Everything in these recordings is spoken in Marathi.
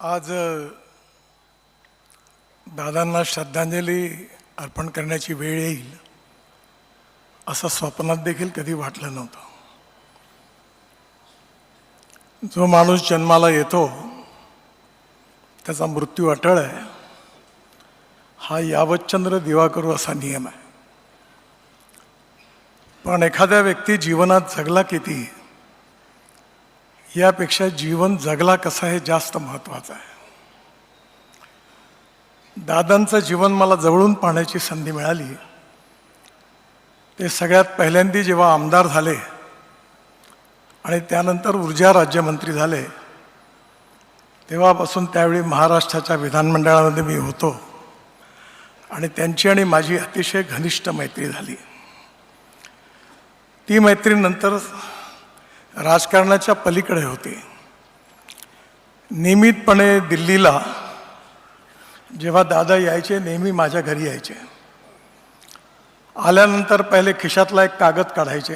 आज दादांना श्रद्धांजली अर्पण करण्याची वेळ येईल असं स्वप्नात देखील कधी वाटलं नव्हतं. जो माणूस जन्माला येतो त्याचा मृत्यू अटळ आहे, हा यावतचंद्र दिवाकरू असा नियम आहे. पण एखाद्या व्यक्ती जीवनात जगला किती यापेक्षा जीवन जगला कसा हे जास्त महत्त्वाचं आहे. दादांचं जीवन मला जवळून पाहण्याची संधी मिळाली. ते सगळ्यात पहिल्यांदा जेव्हा आमदार झाले आणि त्यानंतर ऊर्जा राज्यमंत्री झाले तेव्हापासून त्यावेळी महाराष्ट्राच्या विधानमंडळामध्ये मी होतो आणि त्यांची आणि माझी अतिशय घनिष्ठ मैत्री झाली. ती मैत्री नंतर राजकारणाच्या पलीकडे होती. नियमितपणे दिल्लीला जेव्हा दादा यायचे नेहमी माझ्या घरी यायचे. आल्यानंतर पहिले खिशातला एक कागद काढायचे.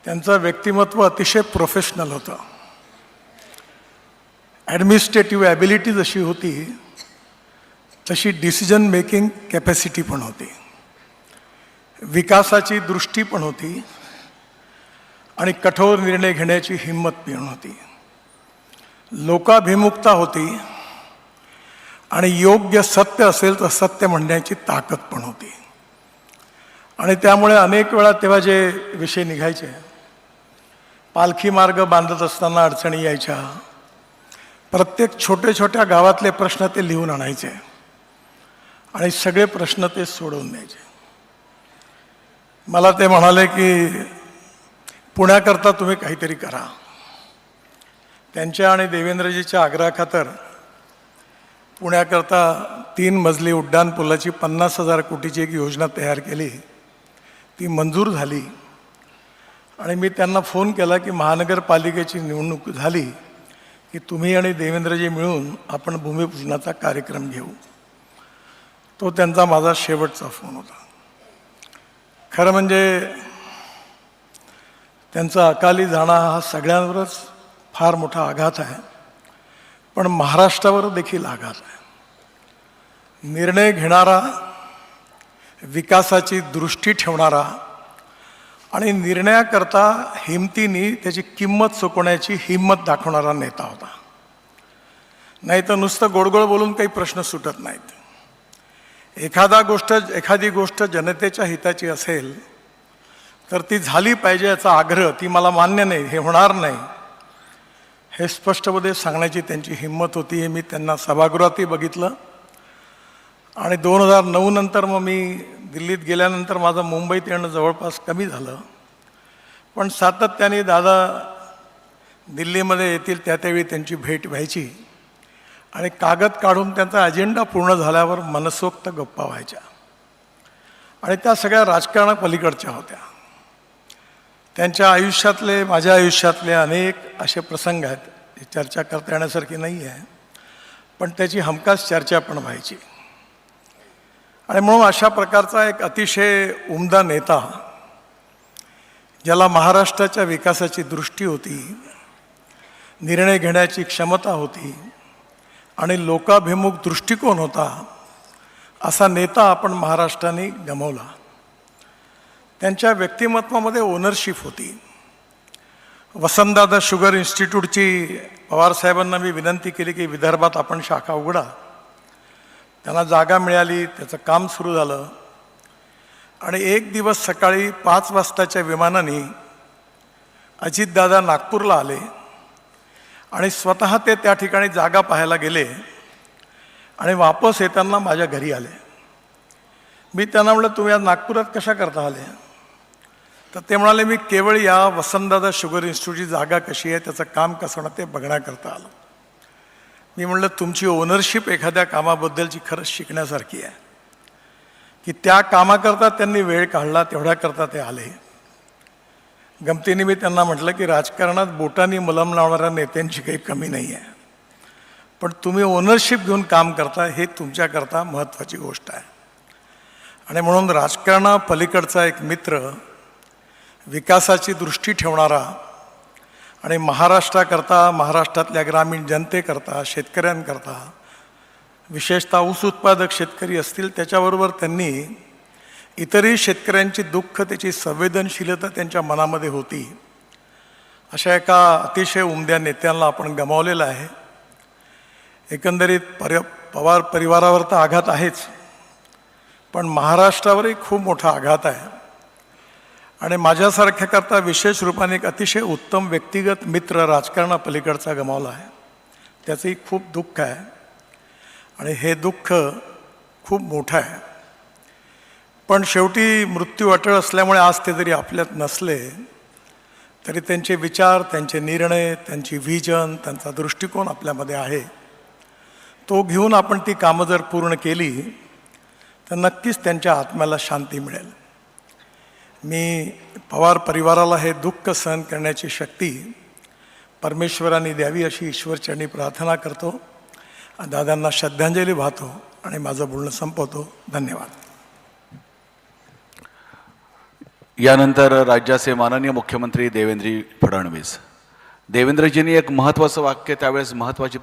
त्यांचं व्यक्तिमत्व अतिशय प्रोफेशनल होतं. ॲडमिनिस्ट्रेटिव्ह ॲबिलिटी जशी होती तशी डिसिजन मेकिंग कॅपॅसिटी पण होती, विकासाची दृष्टी पण होती आणि कठोर निर्णय घेण्याची हिंमत पण होती. लोकाभिमुखता होती आणि योग्य सत्य असेल तर सत्य म्हणण्याची ताकद पण होती. आणि त्यामुळे अनेक वेळा तेव्हा जे विषय निघायचे, पालखी मार्ग बांधत असताना अडचणी यायच्या, प्रत्येक छोटे छोट्या गावातले प्रश्न ते लिहून आणायचे आणि सगळे प्रश्न ते सोडवून द्यायचे. मला ते म्हणाले की पुण्याकरता तुम्ही काहीतरी करा. त्यांच्या आणि देवेंद्रजीच्या आग्रहाखातर पुण्याकरता 3 मजली उड्डाण पुलाची 50,000 कोटीची एक योजना तयार केली. ती मंजूर झाली आणि मी त्यांना फोन केला की महानगरपालिकेची निवडणूक झाली की तुम्ही आणि देवेंद्रजी मिळून आपण भूमिपूजनाचा कार्यक्रम घेऊ. तो त्यांचा माझा शेवटचा फोन होता. खरं म्हणजे त्यांचा अकाली जाणं हा सगळ्यांवरच फार मोठा आघात आहे, पण महाराष्ट्रावर देखील आघात आहे. निर्णय घेणारा, विकासाची दृष्टी ठेवणारा आणि निर्णयाकरता हिमतीने त्याची किंमत चुकवण्याची हिंमत दाखवणारा नेता होता. नाही तर नुसतं गोडगोड बोलून काही प्रश्न सुटत नाहीत. एखादी गोष्ट जनतेच्या हिताची असेल तर ती झाली पाहिजे याचा आग्रह, ती मला मान्य नाही, हे होणार नाही, हे स्पष्टपणे सांगण्याची त्यांची हिंमत होती. हे मी त्यांना सभागृहातही बघितलं. आणि 2009 नंतर मग मी दिल्लीत गेल्यानंतर माझं मुंबईत येणं जवळपास कमी झालं. पण सातत्याने दादा दिल्लीमध्ये येतील त्यावेळी त्यांची भेट व्हायची आणि कागद काढून त्यांचा अजेंडा पूर्ण झाल्यावर मनसोक्त गप्पा व्हायच्या आणि त्या सगळ्या राजकारणापलीकडच्या होत्या. त्यांच्या आयुष्यातले, माझ्या आयुष्यातले अनेक असे प्रसंग आहेत, चर्चा करता येण्यासारखी नाही आहे, पण त्याची हमखास चर्चा पण व्हायची. आणि म्हणून अशा प्रकारचा एक अतिशय उमदा नेता, ज्याला महाराष्ट्राच्या विकासाची दृष्टी होती, निर्णय घेण्याची क्षमता होती आणि लोकाभिमुख दृष्टिकोन होता, असा नेता आपण महाराष्ट्राने गमावला. त्यांच्या व्यक्तिमत्वामध्ये ओनरशिप होती. वसंतदादा शुगर इन्स्टिट्यूटची पवारसाहेबांना मी विनंती केली की विदर्भात आपण शाखा उघडा. त्यांना जागा मिळाली, त्याचं काम सुरू झालं आणि एक दिवस सकाळी 5 वाजताच्या विमानाने अजितदादा नागपूरला आले आणि स्वतः ते त्या ठिकाणी जागा पाहायला गेले आणि वापस येताना माझ्या घरी आले. मी त्यांना म्हटलं तुम्ही आज नागपुरात कशा करता आले? तर ते म्हणाले मी केवळ या वसंतदादा शुगर इन्स्टिट्यूटची जागा कशी आहे, त्याचं काम कसं होणार ते बघण्याकरता आलो. मी म्हटलं तुमची ओनरशिप एखाद्या कामाबद्दलची खरंच शिकण्यासारखी आहे की त्या कामाकरता त्यांनी वेळ काढला, तेवढ्याकरता ते आले. गमतीने मी त्यांना म्हटलं की राजकारणात बोटांनी मलम लावणाऱ्या नेत्यांची काही कमी नाही आहे, पण तुम्ही ओनरशिप घेऊन काम करता हे तुमच्याकरता महत्त्वाची गोष्ट आहे. आणि म्हणून राजकारणापलीकडचा एक मित्र, विकासाची दृष्टी ठेवणारा आणि महाराष्ट्राकरता, महाराष्ट्रातल्या ग्रामीण जनतेकरता, शेतकऱ्यांकरता, विशेषतः ऊस उत्पादक शेतकरी असतील त्याच्याबरोबर त्यांनी इतरही शेतकऱ्यांची दुःख, त्याची संवेदनशीलता त्यांच्या मनामध्ये होती. अशा एका अतिशय उमद्या नेत्यांना आपण गमावलेलं आहे. एकंदरीत पवार परिवारावर तर आघात आहेच, पण महाराष्ट्रावरही खूप मोठा आघात आहे. आणि माझ्यासारख्याकरता विशेष रूपाने एक अतिशय उत्तम व्यक्तिगत मित्र राजकारणापलीकडचा गमावला आहे. त्याचंही खूप दुःख आहे आणि हे दुःख खूप मोठं आहे. पण शेवटी मृत्यू अटळ असल्यामुळे आज ते जरी आपल्यात नसले तरी त्यांचे विचार, त्यांचे निर्णय, त्यांची व्हिजन, त्यांचा दृष्टिकोन आपल्यामध्ये आहे. तो घेऊन आपण ती कामं जर पूर्ण केली तर नक्कीच त्यांच्या आत्म्याला शांती मिळेल. मी पवार परिवाराला हे दुःख सहन करण्याची शक्ती परमेश्वराने द्यावी अशी ईश्वरचरणी प्रार्थना करतो. दादांना श्रद्धांजली वाहतो आणि माझं बोलणं संपवतो. धन्यवाद. यानंतर राज्याचे माननीय मुख्यमंत्री देवेंद्र फडणवीस. देवेंद्रजींनी एक महत्त्वाचं वाक्य त्यावेळेस महत्त्वाची